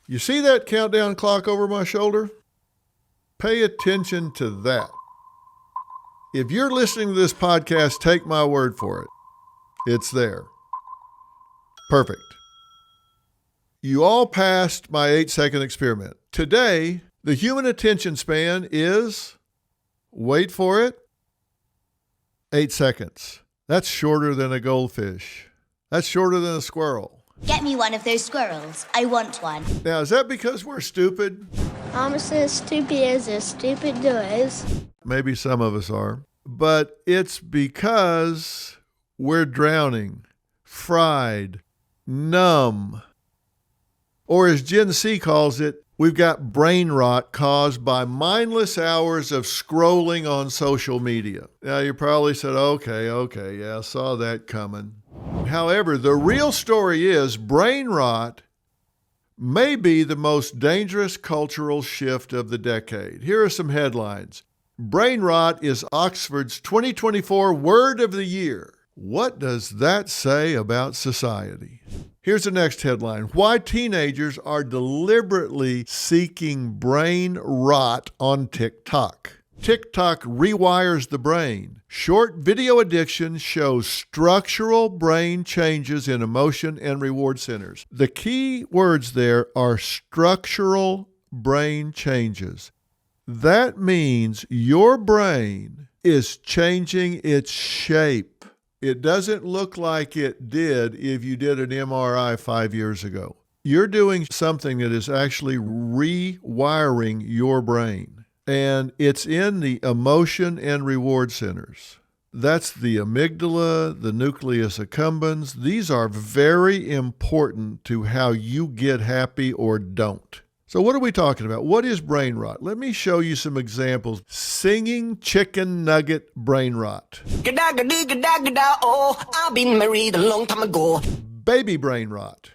You see that countdown clock over my shoulder? Pay attention to that. If you're listening to this podcast, take my word for it. It's there. Perfect. You all passed my 8-second experiment. Today, the human attention span is, wait for it, 8 seconds. That's shorter than a goldfish. That's shorter than a squirrel. Get me one of those squirrels. I want one. Now, is that because we're stupid? Almost as stupid as a stupid does. Maybe some of us are. But it's because we're drowning, fried, numb. Or as Gen Z calls it, we've got brain rot caused by mindless hours of scrolling on social media. Now, you probably said, okay, yeah, I saw that coming. However, the real story is brain rot may be the most dangerous cultural shift of the decade. Here are some headlines. Brain rot is Oxford's 2024 Word of the Year. What does that say about society? Here's the next headline. Why teenagers are deliberately seeking brain rot on TikTok. TikTok rewires the brain. Short video addiction shows structural brain changes in emotion and reward centers. The key words there are structural brain changes. That means your brain is changing its shape. It doesn't look like it did if you did an MRI 5 years ago. You're doing something that is actually rewiring your brain. And it's in the emotion and reward centers. That's the amygdala, the nucleus accumbens. These are very important to how you get happy or don't. So what are we talking about? What is brain rot? Let me show you some examples. Singing chicken nugget brain rot. Oh, I've been married a long time ago. Baby brain rot.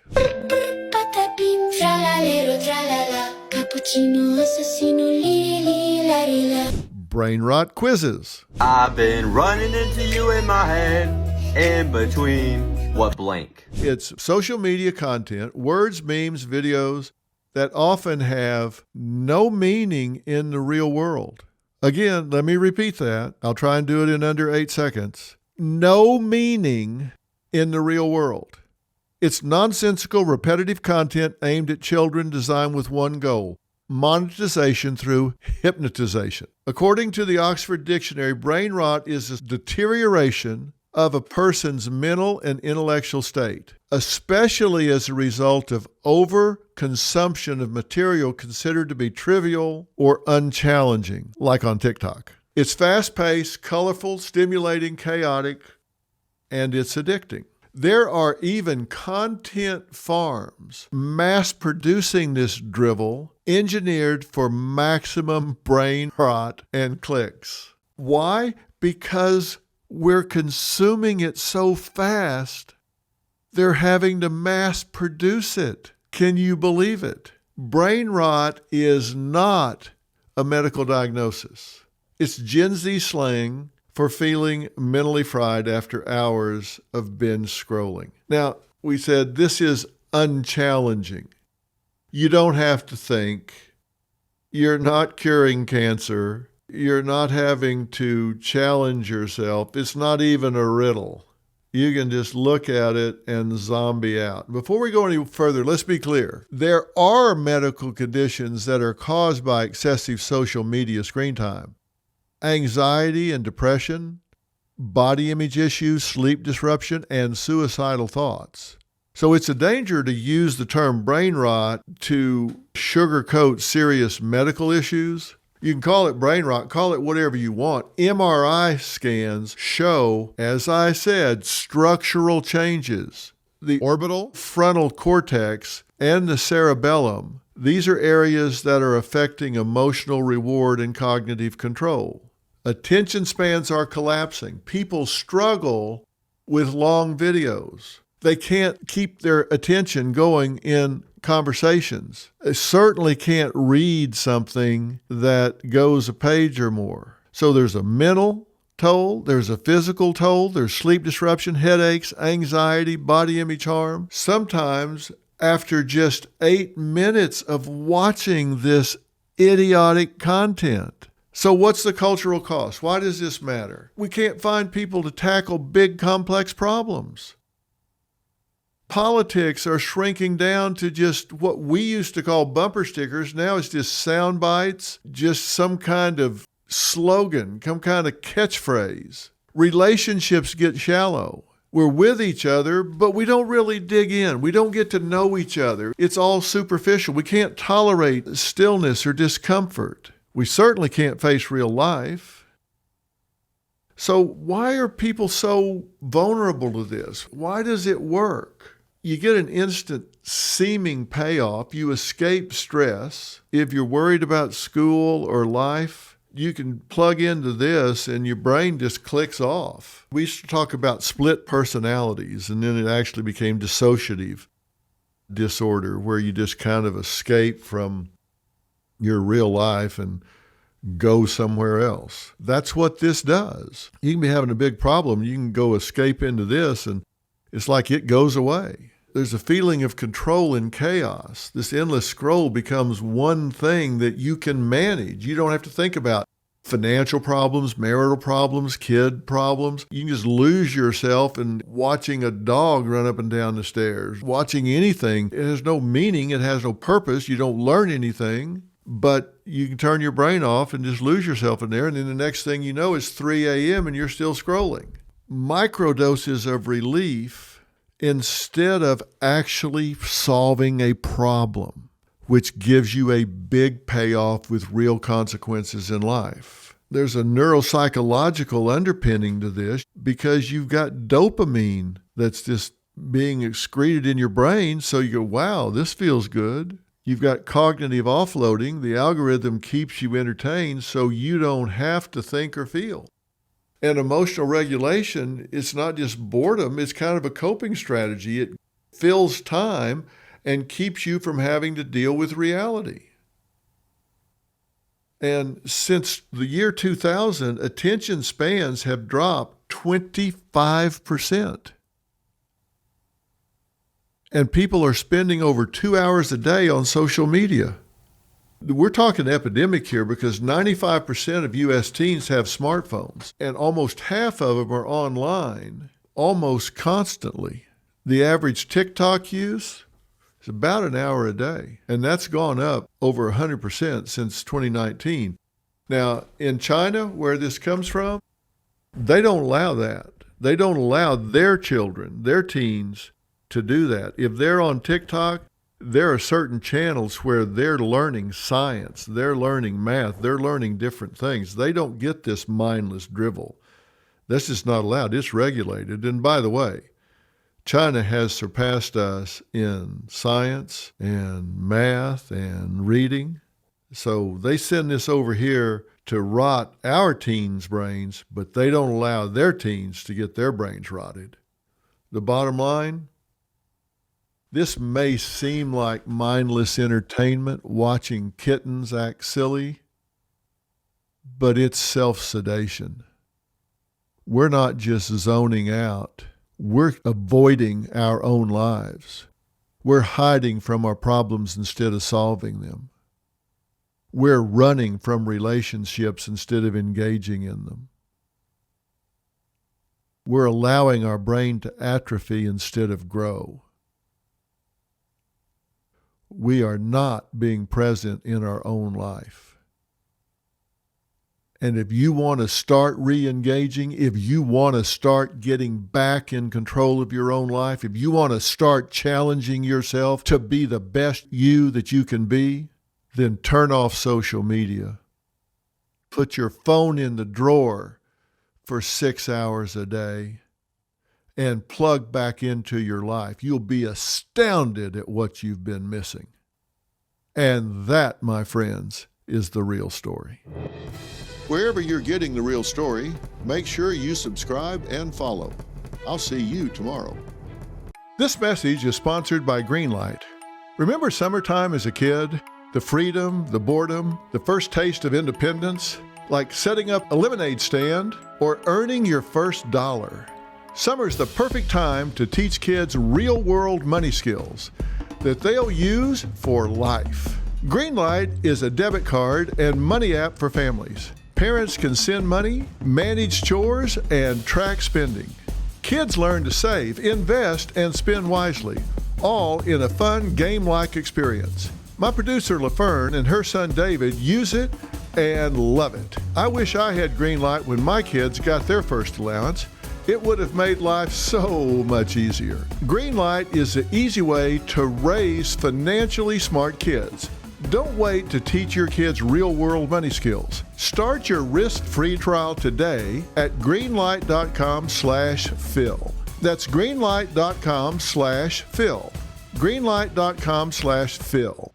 Brain rot quizzes. I've been running into you in my head, in between what blank. It's social media content, words, memes, videos that often have no meaning in the real world. Again, let me repeat that. I'll try and do it in under 8 seconds. No meaning in the real world. It's nonsensical, repetitive content aimed at children designed with one goal: monetization through hypnotization. According to the Oxford Dictionary, brain rot is a deterioration of a person's mental and intellectual state, especially as a result of overconsumption of material considered to be trivial or unchallenging, like on TikTok. It's fast-paced, colorful, stimulating, chaotic, and it's addicting. There are even content farms mass-producing this drivel, engineered for maximum brain rot and clicks. Why? Because we're consuming it so fast, they're having to mass produce it. Can you believe it? Brain rot is not a medical diagnosis. It's Gen Z slang for feeling mentally fried after hours of binge scrolling. Now, we said this is unchallenging. You don't have to think. You're not curing cancer. You're not having to challenge yourself. It's not even a riddle. You can just look at it and zombie out. Before we go any further, let's be clear. There are medical conditions that are caused by excessive social media screen time. Anxiety and depression, body image issues, sleep disruption, and suicidal thoughts. So it's a danger to use the term brain rot to sugarcoat serious medical issues. You can call it brain rot, call it whatever you want. MRI scans show, as I said, structural changes. The orbital, frontal cortex, and the cerebellum, these are areas that are affecting emotional reward and cognitive control. Attention spans are collapsing. People struggle with long videos. They can't keep their attention going in conversations. They certainly can't read something that goes a page or more. So there's a mental toll, there's a physical toll, there's sleep disruption, headaches, anxiety, body image harm. Sometimes after just 8 minutes of watching this idiotic content. So what's the cultural cost? Why does this matter? We can't find people to tackle big, complex problems. Politics are shrinking down to just what we used to call bumper stickers. Now it's just sound bites, just some kind of slogan, some kind of catchphrase. Relationships get shallow. We're with each other, but we don't really dig in. We don't get to know each other. It's all superficial. We can't tolerate stillness or discomfort. We certainly can't face real life. So why are people so vulnerable to this? Why does it work? You get an instant seeming payoff. You escape stress. If you're worried about school or life, you can plug into this and your brain just clicks off. We used to talk about split personalities, and then it actually became dissociative disorder, where you just kind of escape from your real life and go somewhere else. That's what this does. You can be having a big problem. You can go escape into this, and it's like it goes away. There's a feeling of control in chaos. This endless scroll becomes one thing that you can manage. You don't have to think about financial problems, marital problems, kid problems. You can just lose yourself in watching a dog run up and down the stairs. Watching anything, it has no meaning. It has no purpose. You don't learn anything. But you can turn your brain off and just lose yourself in there. And then the next thing you know, it's 3 a.m. and you're still scrolling. Microdoses of relief instead of actually solving a problem, which gives you a big payoff with real consequences in life. There's a neuropsychological underpinning to this because you've got dopamine that's just being excreted in your brain. So you go, wow, this feels good. You've got cognitive offloading. The algorithm keeps you entertained so you don't have to think or feel. And emotional regulation, it's not just boredom, it's kind of a coping strategy. It fills time and keeps you from having to deal with reality. And since the year 2000, attention spans have dropped 25%. And people are spending over 2 hours a day on social media. We're talking epidemic here because 95% of U.S. teens have smartphones, and almost half of them are online almost constantly. The average TikTok use is about an hour a day, and that's gone up over 100% since 2019. Now, in China, where this comes from, they don't allow that. They don't allow their children, their teens, to do that. If they're on TikTok, there are certain channels where they're learning science, they're learning math, they're learning different things. They don't get this mindless drivel. That's just not allowed. It's regulated. And by the way, China has surpassed us in science and math and reading. So they send this over here to rot our teens' brains, but they don't allow their teens to get their brains rotted. The bottom line, this may seem like mindless entertainment, watching kittens act silly, but it's self-sedation. We're not just zoning out. We're avoiding our own lives. We're hiding from our problems instead of solving them. We're running from relationships instead of engaging in them. We're allowing our brain to atrophy instead of grow. We are not being present in our own life. And if you want to start re-engaging, if you want to start getting back in control of your own life, if you want to start challenging yourself to be the best you that you can be, then turn off social media. Put your phone in the drawer for 6 hours a day and plug back into your life. You'll be astounded at what you've been missing. And that, my friends, is the real story. Wherever you're getting the real story, make sure you subscribe and follow. I'll see you tomorrow. This message is sponsored by Greenlight. Remember summertime as a kid? The freedom, the boredom, the first taste of independence? Like setting up a lemonade stand or earning your first $1. Summer's the perfect time to teach kids real-world money skills. that they'll use for life. Greenlight is a debit card and money app for families. Parents can send money, manage chores, and track spending. Kids learn to save, invest, and spend wisely, all in a fun, game-like experience. My producer, LaFern, and her son, David, use it and love it. I wish I had Greenlight when my kids got their first allowance. It would have made life so much easier. Greenlight is the easy way to raise financially smart kids. Don't wait to teach your kids real-world money skills. Start your risk-free trial today at greenlight.com/Phil. That's greenlight.com/Phil. greenlight.com/Phil.